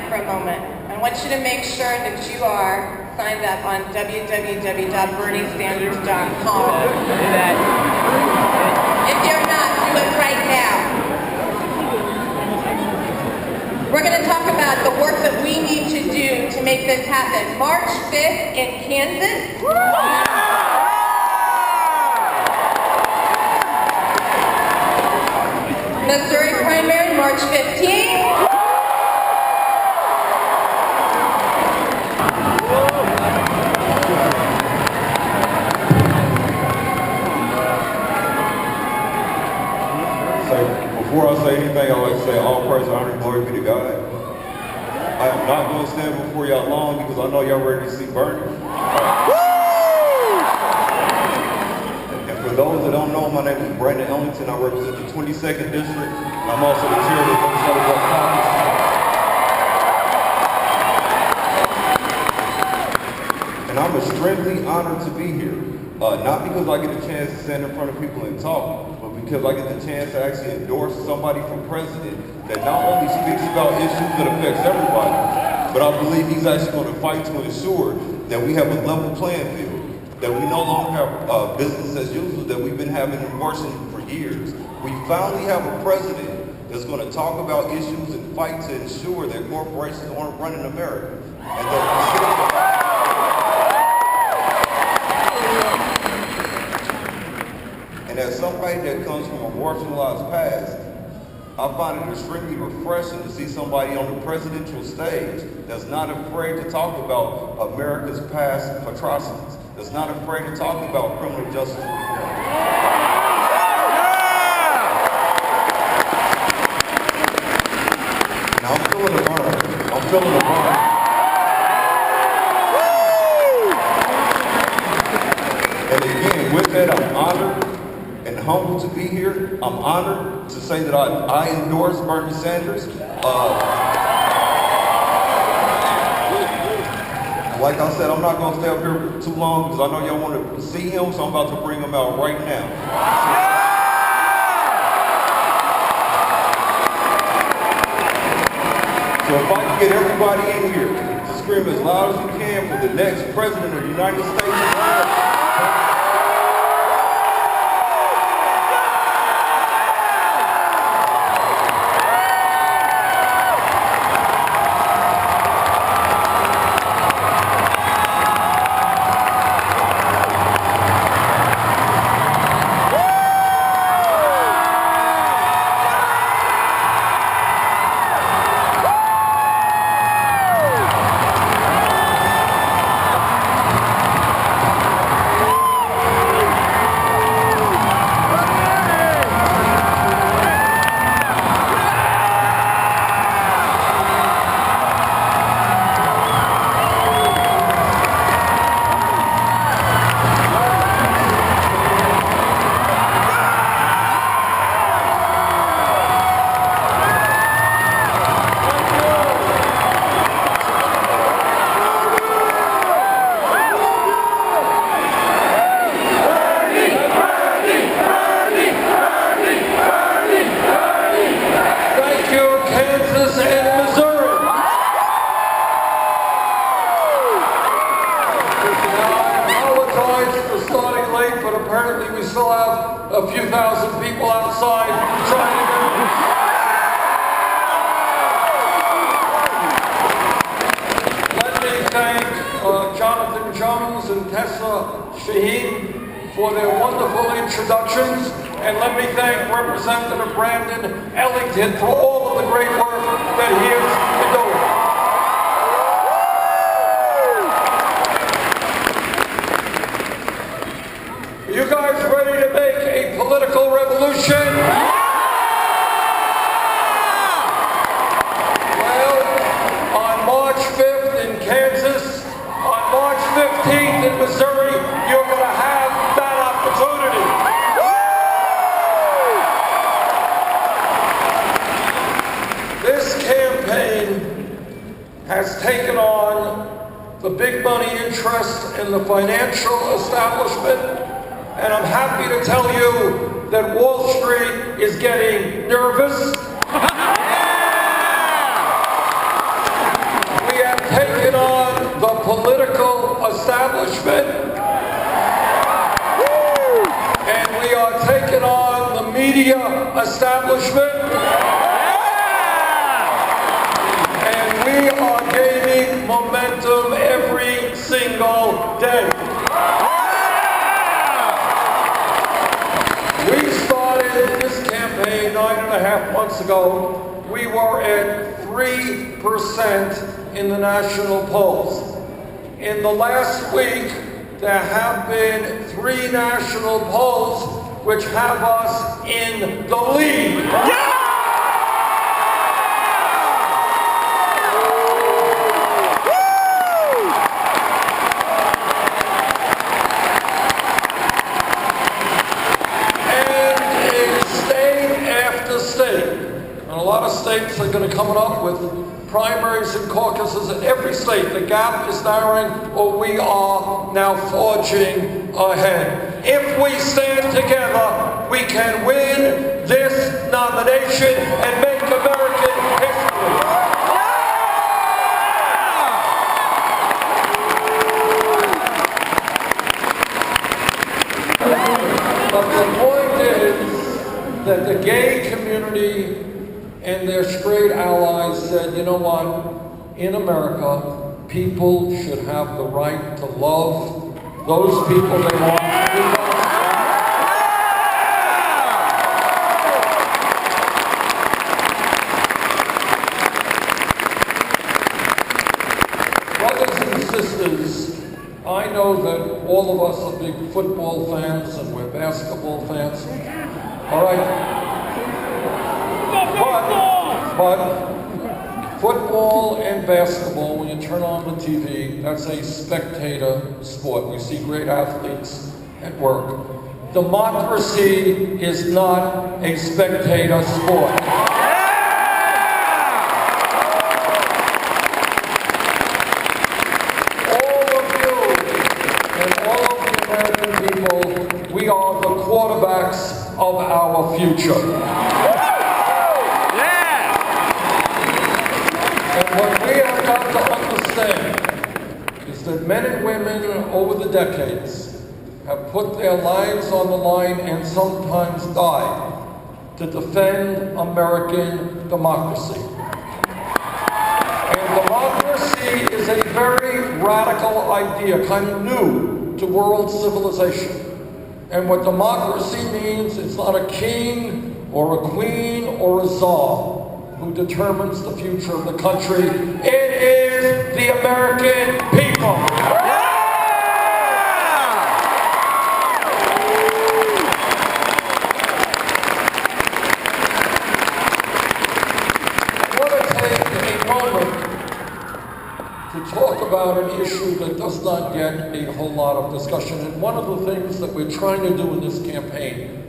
for a moment. I want you to make sure that you are signed up on www.berniesanders.com. If you're not, do it right now. We're going to talk about the work that we need to do to make this happen. March 5th in Kansas. Missouri primary, March 15th. Before I say anything, I like to say all praise, honor, and glory be to God. I am not going to stand before y'all long because I know y'all ready to see Bernie. And for those that don't know, my name is Brandon Ellington. I represent the 22nd District. I'm also the chair of the Legislative Caucus. And I'm extremely honored to be here. Not because I get a chance to stand in front of people and talk, but because I get the chance to actually endorse somebody for president that not only speaks about issues that affects everybody, but I believe he's actually going to fight to ensure that we have a level playing field, that we no longer have business as usual that we've been having in Washington for years. We finally have a president that's going to talk about issues and fight to ensure that corporations aren't running America. And that as somebody that comes from a marginalized past, I find it extremely refreshing to see somebody on the presidential stage that's not afraid to talk about America's past atrocities, that's not afraid to talk about criminal justice reform. Now I'm feeling the burn. I'm feeling the burn. And again, with that, I'm honored and humbled to be here. I'm honored to say that I endorse Bernie Sanders. Like I said, I'm not going to stay up here too long because I know y'all want to see him, so I'm about to bring him out right now. So if I can get everybody in here to scream as loud as you can for the next president of the United States of America. Apparently we still have a few thousand people outside trying to Let me thank Jonathan Jones and Tessa Shaheen for their wonderful introductions, and let me thank Representative Brandon Ellington for all of the great work that he is doing. You guys ready to make a political revolution? Well, on March 5th in Kansas, on March 15th in Missouri, you're going to have that opportunity. This campaign has taken on the big money interest in the financial establishment. And I'm happy to tell you that Wall Street is getting nervous. establishment. And we are taking on the media establishment. And we are gaining momentum every single day. We started this campaign 9.5 months ago. We were at 3% in the national polls. In the last week, there have been 3 national polls which have us in the lead. And in state after state, and a lot of states are going to come up with primaries and caucuses in every state. The gap is narrowing, or we are now forging ahead. If we stand together, we can win this nomination and make American history. But the point is that the gay community and their straight allies said, you know what, in America, people should have the right to love those people they want to be loved. Brothers and sisters, I know that all of us are big football fans and we're basketball fans. All right. But football and basketball, when you turn on the TV, that's a spectator sport. We see great athletes at work. Democracy is not a spectator sport. All of you and all of the American people, we are the quarterbacks of our future. And what we have got to understand is that men and women over the decades have put their lives on the line and sometimes died to defend American democracy. And democracy is a very radical idea, kind of new to world civilization. And what democracy means, it's not a king or a queen or a czar who determines the future of the country. It is the American people. I want to take a moment to talk about an issue that does not get a whole lot of discussion. And one of the things that we're trying to do in this campaign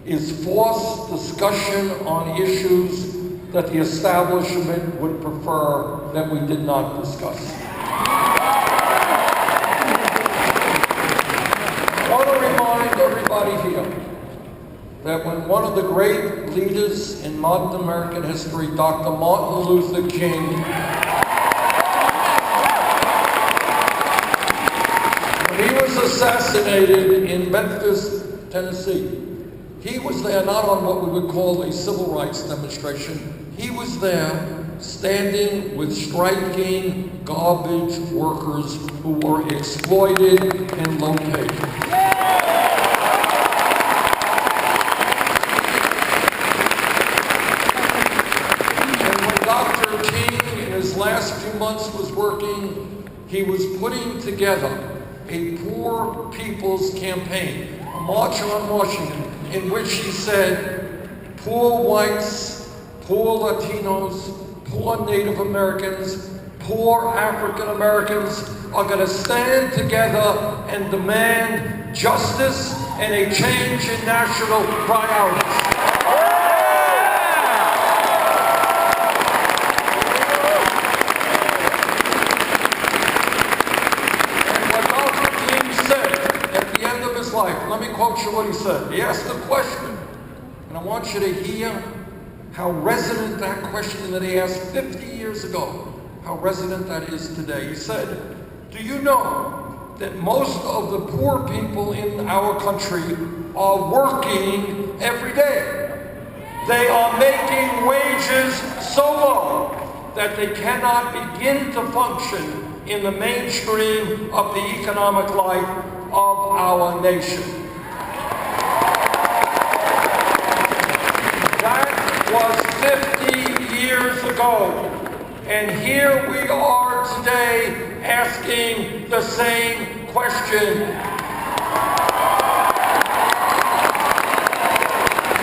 is force discussion on issues that the establishment would prefer that we did not discuss. I want to remind everybody here that when one of the great leaders in modern American history, Dr. Martin Luther King, when he was assassinated in Memphis, Tennessee, he was there not on what we would call a civil rights demonstration. He was there standing with striking garbage workers who were exploited and low paid. And when Dr. King in his last few months was working, he was putting together a poor people's campaign, a march on Washington, in which he said, poor whites, poor Latinos, poor Native Americans, poor African Americans are going to stand together and demand justice and a change in national priorities. And what Dr. King said at the end of his life, let me quote you what he said. He asked a question, and I want you to hear how resonant that question that he asked 50 years ago, how resonant that is today. He said, do you know that most of the poor people in our country are working every day. They are making wages so low that they cannot begin to function in the mainstream of the economic life of our nation. That was 50 years ago, and here we are today asking the same question.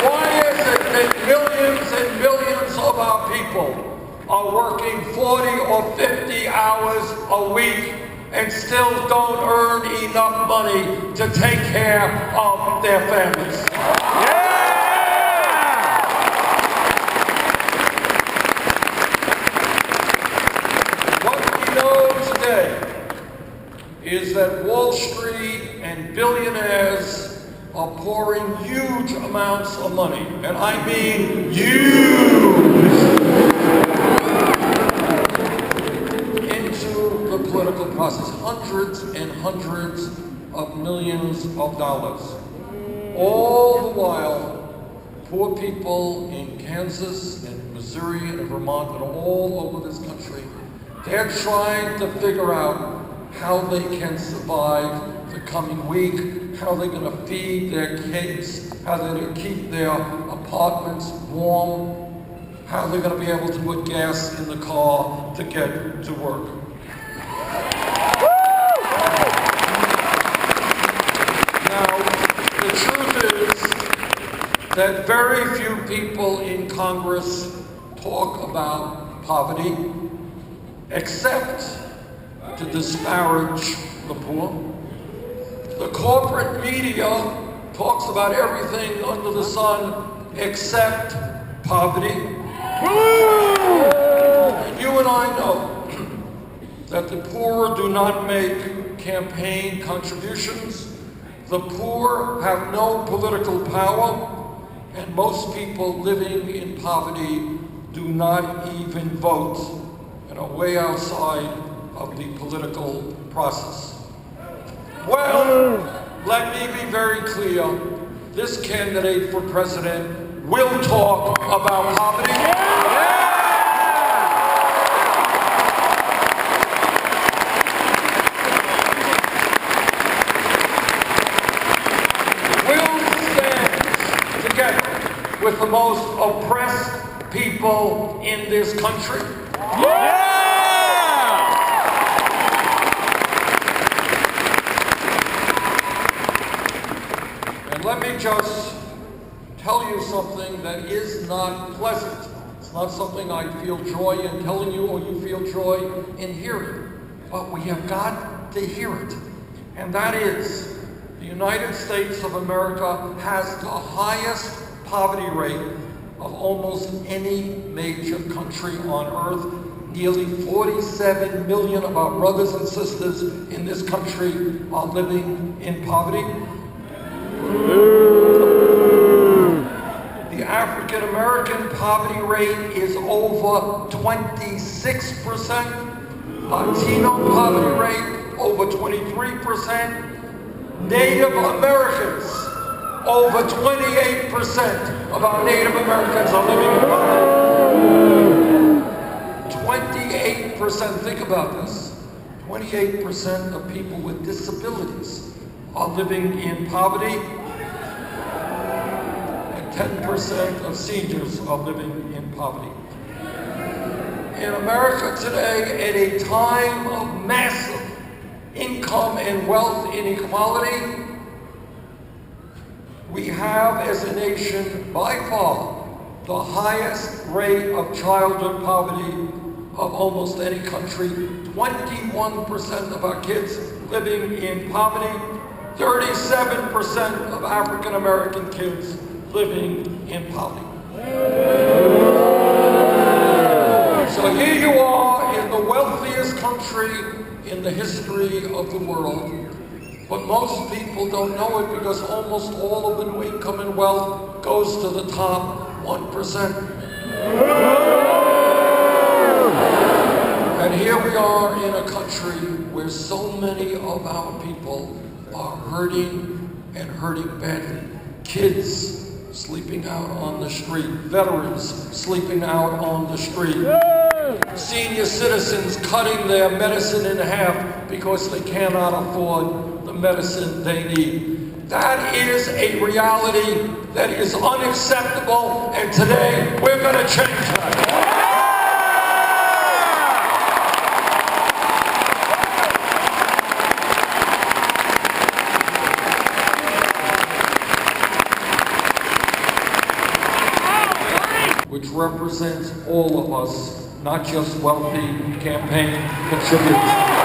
Why is it that millions and millions of our people are working 40 or 50 hours a week and still don't earn enough money to take care of their families? What we know today is that Wall Street and billionaires are pouring huge amounts of money, and I mean huge, into the political process. Hundreds and hundreds of millions of dollars. All the while, poor people in Kansas and Missouri and Vermont and all over this country, they're trying to figure out how they can survive the coming week, how they're going to feed their kids, how they're going to keep their apartments warm, how they're going to be able to put gas in the car to get to work. Now, the truth is that very few people in Congress talk about poverty, except to disparage the poor. The corporate media talks about everything under the sun except poverty. And you and I know that the poor do not make campaign contributions. The poor have no political power, and most people living in poverty do not even vote and are way outside of the political process. Well, let me be very clear. This candidate for president will talk about poverty. Will stand together with the most oppressed people in this country. Let me just tell you something that is not pleasant. It's not something I feel joy in telling you or you feel joy in hearing. But we have got to hear it. And that is, the United States of America has the highest poverty rate of almost any major country on earth. Nearly 47 million of our brothers and sisters in this country are living in poverty. The African American poverty rate is over 26%. Latino poverty rate over 23%. Native Americans, over 28% of our Native Americans are living in poverty. 28%, think about this. 28% of people with disabilities are living in poverty, and 10% of seniors are living in poverty. In America today, at a time of massive income and wealth inequality, we have as a nation, by far, the highest rate of childhood poverty of almost any country. 21% of our kids living in poverty. 37% of African American kids living in poverty. So here you are in the wealthiest country in the history of the world. But most people don't know it because almost all of the new income and wealth goes to the top 1%. And And here we are in a country where so many of our people are hurting and hurting badly. Kids sleeping out on the street, veterans sleeping out on the street, senior citizens cutting their medicine in half because they cannot afford the medicine they need. That is a reality that is unacceptable, and today we're going to change that. Which represents all of us, not just wealthy campaign contributors.